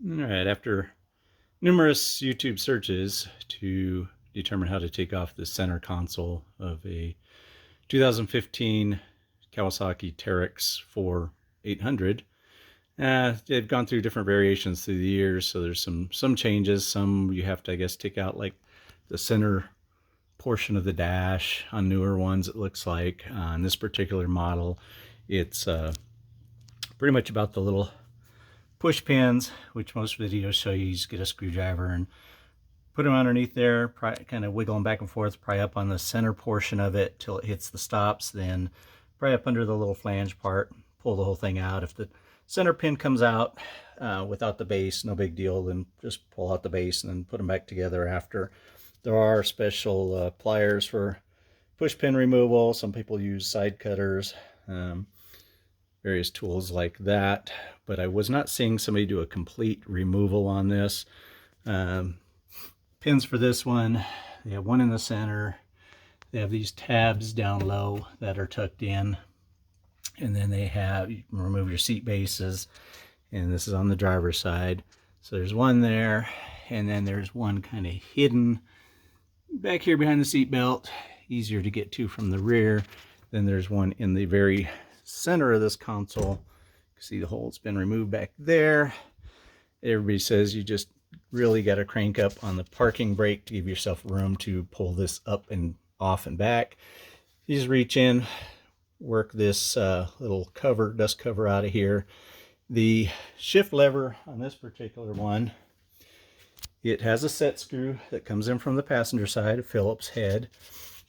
Alright, after numerous YouTube searches to determine how to take off the center console of a 2015 Kawasaki Teryx 4800, they've gone through different variations through the years, so there's some changes. Some you have to, I guess, take out like the center portion of the dash. On newer ones, it looks like on this particular model, it's pretty much about the little push pins, which most videos show you just get a screwdriver and put them underneath there, kind of wiggle them back and forth, pry up on the center portion of it till it hits the stops, then pry up under the little flange part, pull the whole thing out. If the center pin comes out without the base, no big deal, then just pull out the base and then put them back together after. There are special pliers for push pin removal. Some people use side cutters, various tools like that, but I was not seeing somebody do a complete removal on this. Pins for this one, they have one in the center. They have these tabs down low that are tucked in, and then they have, you can remove your seat bases, and this is on the driver's side. So there's one there, and then there's one kind of hidden back here behind the seat belt, easier to get to from the rear. Then there's one in the very center of this console. You can see the hole's been removed back there. Everybody says you just really got to crank up on the parking brake to give yourself room to pull this up and off and back. You just reach in, work this little cover, dust cover out of here. The shift lever on this particular one, it has a set screw that comes in from the passenger side, a Phillips head.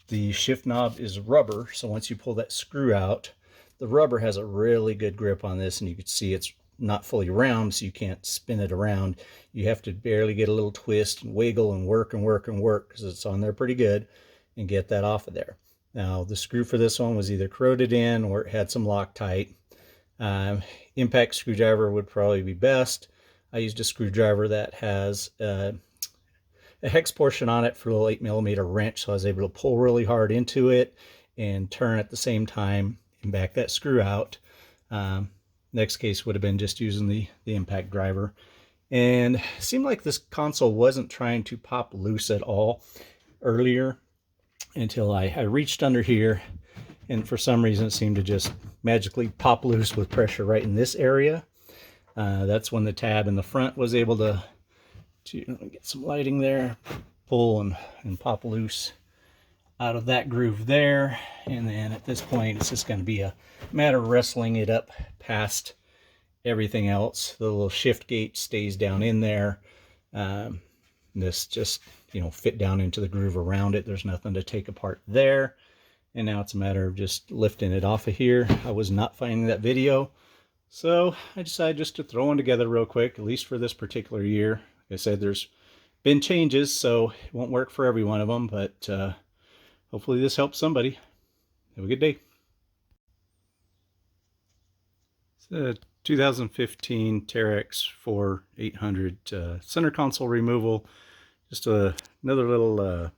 The shift knob is rubber, so once you pull that screw out, the rubber has a really good grip on this, and you can see it's not fully round, so you can't spin it around. You have to barely get a little twist and wiggle and work and work and work, because it's on there pretty good, and get that off of there. Now, the screw for this one was either corroded in or it had some Loctite. Impact screwdriver would probably be best. I used a screwdriver that has a hex portion on it for a little 8mm wrench, so I was able to pull really hard into it and turn at the same time and back that screw out. Next case would have been just using the impact driver. And it seemed like this console wasn't trying to pop loose at all earlier until I reached under here, and for some reason it seemed to just magically pop loose with pressure right in this area. That's when the tab in the front was able to get some lighting there, pull and pop loose out of that groove there. And then at this point it's just going to be a matter of wrestling it up past everything else. The little shift gate stays down in there. This just, fit down into the groove around it. There's nothing to take apart there. And now it's a matter of just lifting it off of here. I was not finding that video, so I decided just to throw one together real quick, at least for this particular year. Like I said, there's been changes, so it won't work for every one of them, but hopefully this helps somebody. Have a good day. It's a 2015 Teryx 4800 center console removal. Just another little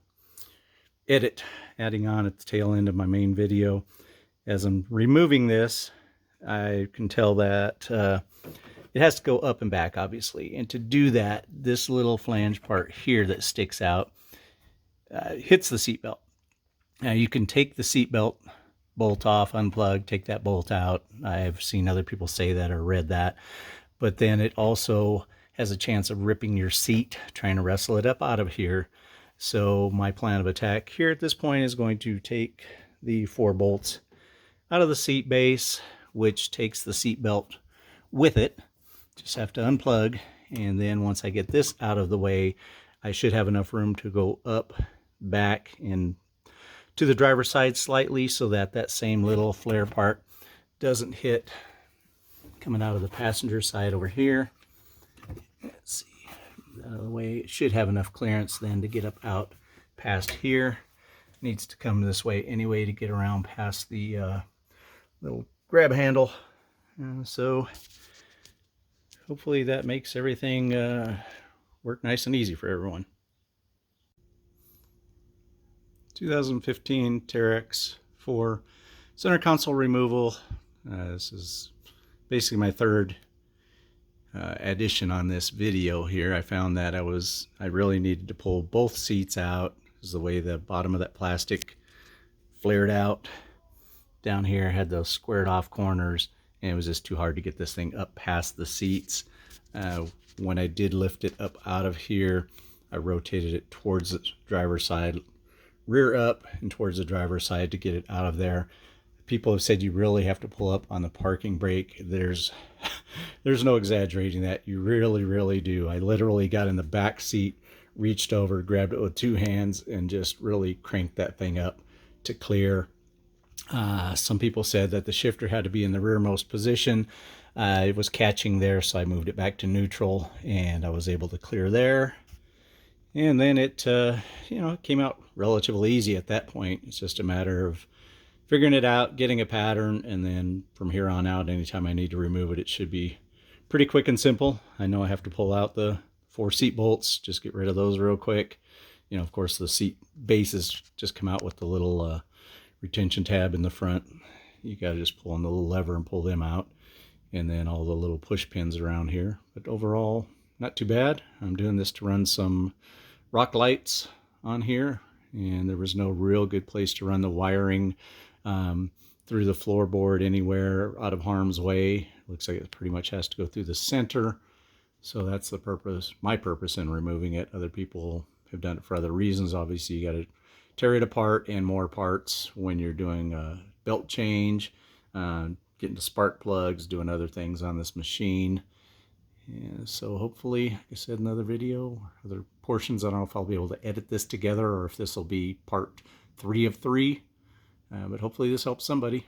edit adding on at the tail end of my main video. As I'm removing this, I can tell that it has to go up and back, obviously. And to do that, this little flange part here that sticks out hits the seatbelt. Now you can take the seatbelt bolt off, unplug, take that bolt out. I've seen other people say that or read that. But then it also has a chance of ripping your seat, trying to wrestle it up out of here. So my plan of attack here at this point is going to take the 4 bolts out of the seat base, which takes the seat belt with it. Just have to unplug, and then once I get this out of the way, I should have enough room to go up, back, and to the driver's side slightly, so that that same little flare part doesn't hit coming out of the passenger side over here. Let's see, out of the way. It should have enough clearance then to get up out past here. Needs to come this way anyway to get around past the little grab handle. So hopefully that makes everything work nice and easy for everyone. 2015 Teryx for center console removal. This is basically my third addition on this video here. I found that I really needed to pull both seats out. This is the way the bottom of that plastic flared out down here, had those squared off corners, and it was just too hard to get this thing up past the seats. When I did lift it up out of here, I rotated it towards the driver's side, rear up and towards the driver's side to get it out of there. People have said you really have to pull up on the parking brake. There's no exaggerating that. You really do. I literally got in the back seat, reached over, grabbed it with two hands, and just really cranked that thing up to clear. Some people said that the shifter had to be in the rearmost position. It was catching there, so I moved it back to neutral, and I was able to clear there. And then it came out relatively easy at that point. It's just a matter of figuring it out, getting a pattern, and then from here on out, anytime I need to remove it, it should be pretty quick and simple. I know I have to pull out the 4 seat bolts, just get rid of those real quick. Of course, the seat bases just come out with the little retention tab in the front. You got to just pull on the little lever and pull them out, and then all the little push pins around here. But overall, not too bad. I'm doing this to run some rock lights on here, and there was no real good place to run the wiring through the floorboard anywhere out of harm's way. Looks like it pretty much has to go through the center. So that's the purpose, my purpose in removing it. Other people have done it for other reasons. Obviously, you got to tear it apart and more parts when you're doing a belt change, getting to spark plugs, doing other things on this machine. And so hopefully, like I said, another video, other portions. I don't know if I'll be able to edit this together or if this will be part 3 of 3. But hopefully this helps somebody.